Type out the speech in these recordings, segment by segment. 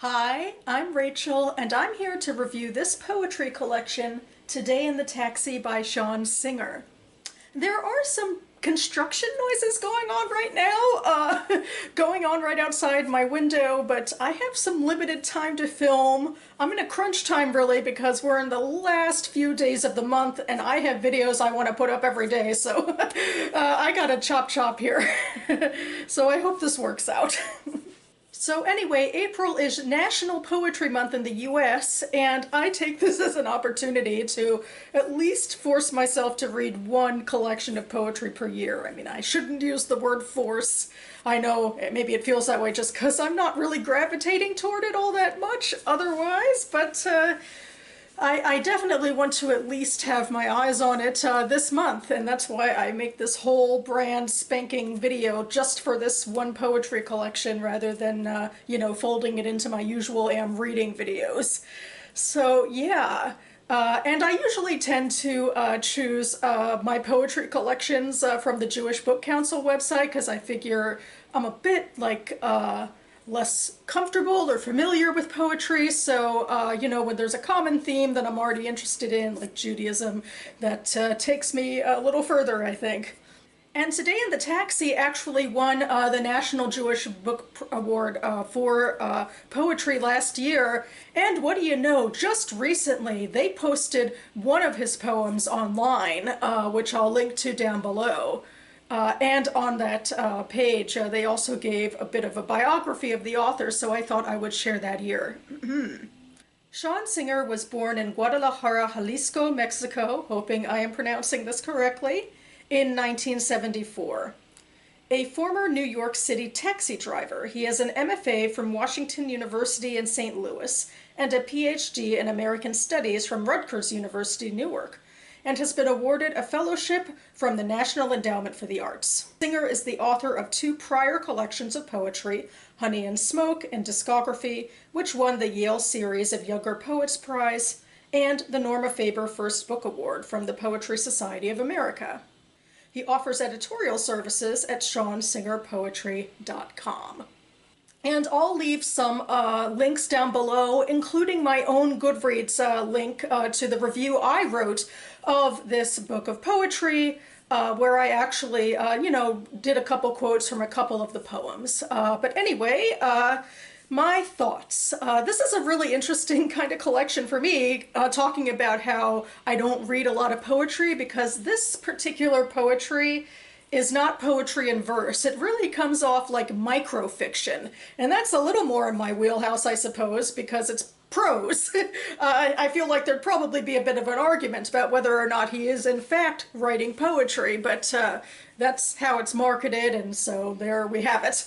Hi, I'm Rachel, and I'm here to review this poetry collection, Today in the Taxi by Sean Singer. There are some construction noises going on right now, going on right outside my window, but I have some limited time to film. I'm in a crunch time really because we're in the last few days of the month and I have videos I want to put up every day, so I gotta chop here. So I hope this works out. So anyway, April is National Poetry Month in the US, and I take this as an opportunity to at least force myself to read one collection of poetry per year. I mean, I shouldn't use the word force. I know maybe it feels that way just because I'm not really gravitating toward it all that much otherwise, but I definitely want to at least have my eyes on it this month, and that's why I make this whole brand spanking video just for this one poetry collection rather than, folding it into my usual am reading videos. So yeah, and I usually tend to choose my poetry collections from the Jewish Book Council website because I figure I'm a bit like less comfortable or familiar with poetry, so when there's a common theme that I'm already interested in, like Judaism, that takes me a little further, I think. And Today in the Taxi actually won the National Jewish Book Award for poetry last year, and what do you know, just recently they posted one of his poems online, which I'll link to down below. And on that page, they also gave a bit of a biography of the author, so I thought I would share that here. Sean Singer was born in Guadalajara, Jalisco, Mexico, hoping I am pronouncing this correctly, in 1974. A former New York City taxi driver, he has an MFA from Washington University in St. Louis and a PhD in American Studies from Rutgers University, Newark, and has been awarded a fellowship from the National Endowment for the Arts. Singer is the author of two prior collections of poetry, Honey and Smoke and Discography, which won the Yale Series of Younger Poets Prize, and the Norma Faber First Book Award from the Poetry Society of America. He offers editorial services at SeanSingerPoetry.com. And I'll leave some links down below, including my own Goodreads link to the review I wrote of this book of poetry, where I actually, did a couple quotes from a couple of the poems. But anyway, my thoughts. This is a really interesting kind of collection for me, talking about how I don't read a lot of poetry, because this particular poetry is not poetry in verse. It really comes off like microfiction, and that's a little more in my wheelhouse, I suppose, because it's prose. I feel like there'd probably be a bit of an argument about whether or not he is in fact writing poetry, but that's how it's marketed, and so there we have it.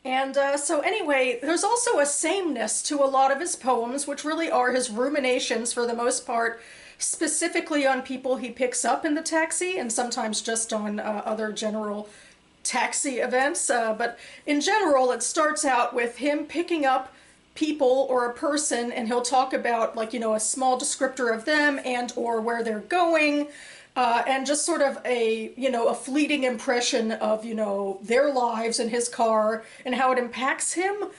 And so anyway, there's also a sameness to a lot of his poems, which really are his ruminations for the most part, specifically on people he picks up in the taxi, and sometimes just on other general taxi events. But in general, it starts out with him picking up people or a person, and he'll talk about, like, a small descriptor of them and or where they're going, and just sort of a fleeting impression of, their lives in his car and how it impacts him.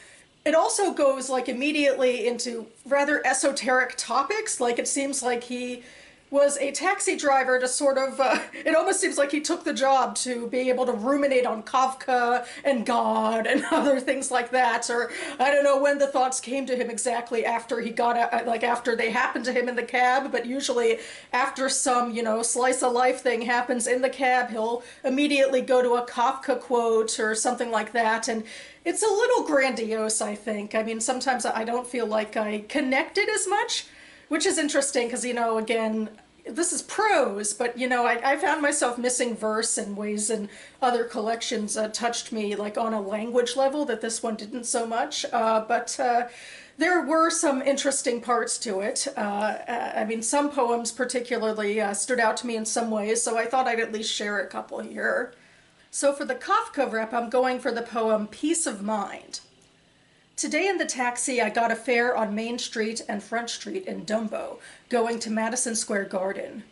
It also goes like immediately into rather esoteric topics. Like, it seems like he was a taxi driver to sort of, it almost seems like he took the job to be able to ruminate on Kafka and God and other things like that. Or I don't know when the thoughts came to him exactly after he got out, like after they happened to him in the cab, but usually after some, slice of life thing happens in the cab, he'll immediately go to a Kafka quote or something like that. And it's a little grandiose, I think. I mean, sometimes I don't feel like I connected as much, which is interesting because, again, this is prose, but, I found myself missing verse in ways and other collections touched me, like, on a language level that this one didn't so much. But there were some interesting parts to it. I mean, some poems particularly stood out to me in some ways, so I thought I'd at least share a couple here. So for the Kafka rep, I'm going for the poem Peace of Mind. Today in the taxi, I got a fare on Main Street and Front Street in Dumbo, going to Madison Square Garden.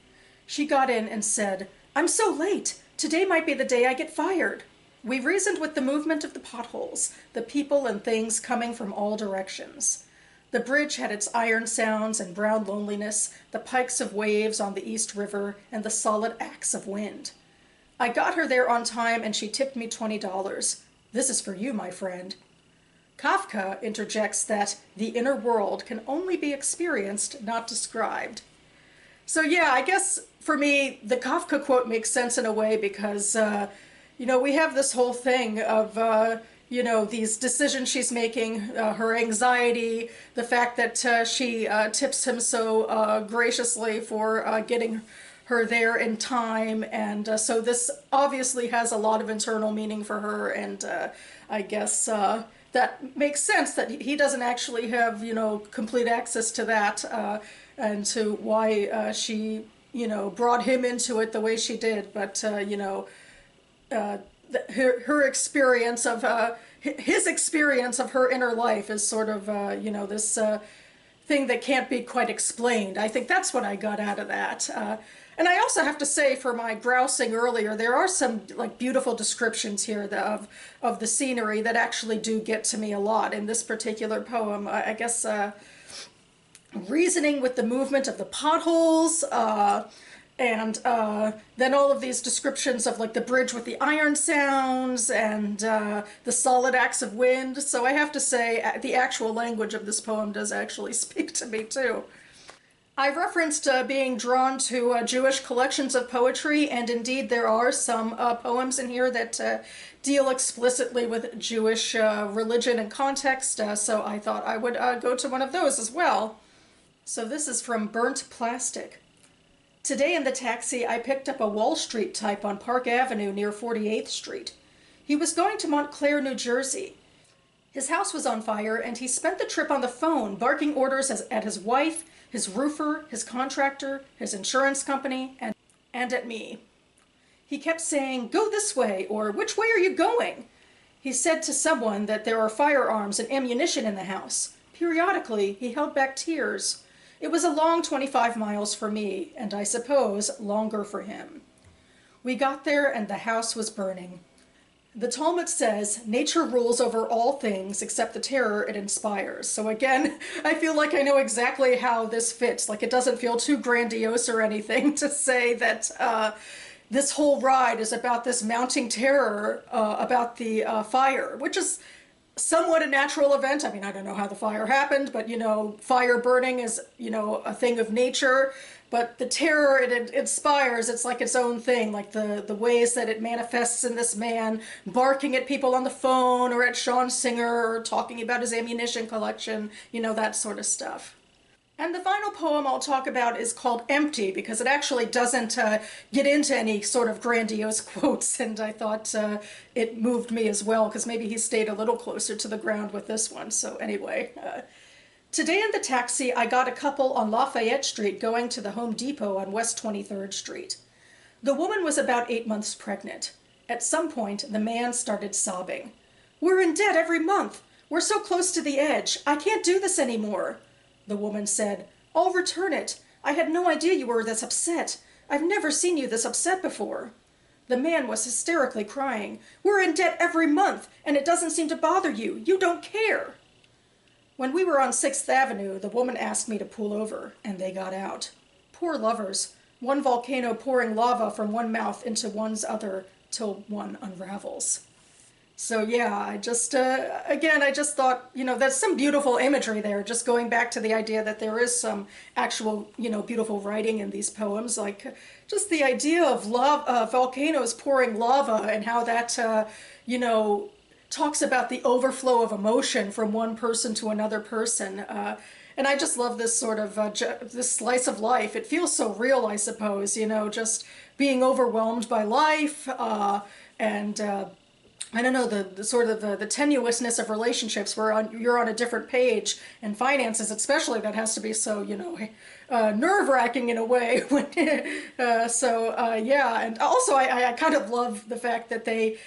She got in and said, "I'm so late. Today might be the day I get fired." We reasoned with the movement of the potholes, the people and things coming from all directions. The bridge had its iron sounds and brown loneliness, the pikes of waves on the East River, and the solid axe of wind. I got her there on time, and she tipped me $20. This is for you, my friend. Kafka interjects that the inner world can only be experienced, not described. So yeah, I guess for me, the Kafka quote makes sense in a way because, we have this whole thing of, these decisions she's making, her anxiety, the fact that she tips him so graciously for getting her there in time, and so this obviously has a lot of internal meaning for her, and I guess that makes sense that he doesn't actually have, complete access to that, and to why she, brought him into it the way she did, but, her experience of, his experience of her inner life is sort of, this thing that can't be quite explained. I think that's what I got out of that. And I also have to say, for my grousing earlier, there are some like beautiful descriptions here of the scenery that actually do get to me a lot in this particular poem. I guess reasoning with the movement of the potholes, and then all of these descriptions of like the bridge with the iron sounds and the solid axe of wind. So I have to say the actual language of this poem does actually speak to me too. I referenced being drawn to Jewish collections of poetry, and indeed there are some poems in here that deal explicitly with Jewish religion and context, so I thought I would go to one of those as well. So this is from Burnt Plastic. Today in the taxi, I picked up a Wall Street type on Park Avenue near 48th Street. He was going to Montclair, New Jersey. His house was on fire, and he spent the trip on the phone, barking orders at his wife, his roofer, his contractor, his insurance company, and at me. He kept saying, "Go this way," or "Which way are you going?" He said to someone that there are firearms and ammunition in the house. Periodically, he held back tears. It was a long 25 miles for me, and I suppose longer for him. We got there, and the house was burning. The Talmud says, nature rules over all things except the terror it inspires. So again, I feel like I know exactly how this fits. Like, it doesn't feel too grandiose or anything to say that this whole ride is about this mounting terror about the fire, which is somewhat a natural event. I mean, I don't know how the fire happened, but, fire burning is, a thing of nature. But the terror it inspires, it's like its own thing, like the ways that it manifests in this man barking at people on the phone or at Sean Singer or talking about his ammunition collection, that sort of stuff. And the final poem I'll talk about is called Empty, because it actually doesn't get into any sort of grandiose quotes, and I thought it moved me as well, because maybe he stayed a little closer to the ground with this one. So anyway, today in the taxi, I got a couple on Lafayette Street going to the Home Depot on West 23rd Street. The woman was about 8 months pregnant. At some point, the man started sobbing. "We're in debt every month. We're so close to the edge. I can't do this anymore." The woman said, "I'll return it. I had no idea you were this upset. I've never seen you this upset before." The man was hysterically crying. "We're in debt every month, and it doesn't seem to bother you. You don't care." When we were on 6th Avenue, the woman asked me to pull over, and they got out. Poor lovers, one volcano pouring lava from one mouth into one's other till one unravels. So yeah, I just thought, there's some beautiful imagery there, just going back to the idea that there is some actual, beautiful writing in these poems, like just the idea of volcanoes pouring lava and how that, talks about the overflow of emotion from one person to another person. And I just love this sort of, this slice of life. It feels so real, I suppose, just being overwhelmed by life, and I don't know, the sort of the tenuousness of relationships where you're on a different page, and finances especially, that has to be so, nerve-wracking in a way. Yeah, and also I kind of love the fact that they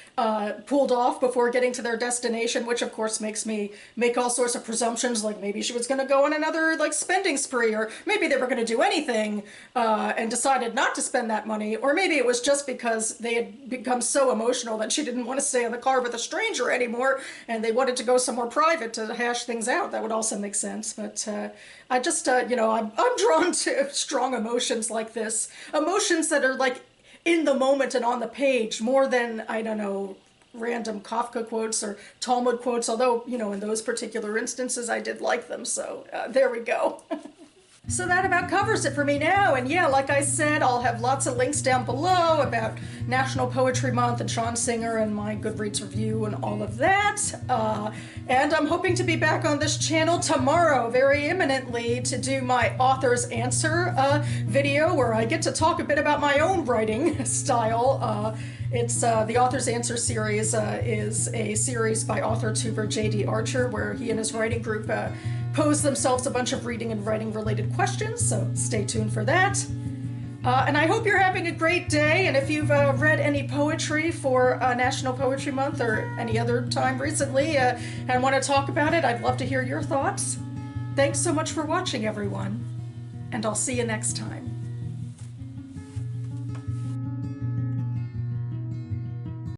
pulled off before getting to their destination, which of course makes me make all sorts of presumptions, like maybe she was going to go on another like spending spree, or maybe they were going to do anything and decided not to spend that money, or maybe it was just because they had become so emotional that she didn't want to stay in the car with a stranger anymore and they wanted to go somewhere private to hash things out. That would also make sense. But I just, I'm drawn to strong emotions like this. Emotions that are like in the moment and on the page more than, I don't know, random Kafka quotes or Talmud quotes, although, in those particular instances I did like them. So there we go. So that about covers it for me now. And yeah, like I said, I'll have lots of links down below about National Poetry Month and Sean Singer and my Goodreads review and all of that. And I'm hoping to be back on this channel tomorrow, very imminently, to do my Author's Answer video, where I get to talk a bit about my own writing style. It's the Author's Answer series is a series by author-tuber J.D. Archer, where he and his writing group pose themselves a bunch of reading and writing related questions, so stay tuned for that. And I hope you're having a great day, and if you've read any poetry for National Poetry Month or any other time recently and want to talk about it, I'd love to hear your thoughts. Thanks so much for watching, everyone, and I'll see you next time.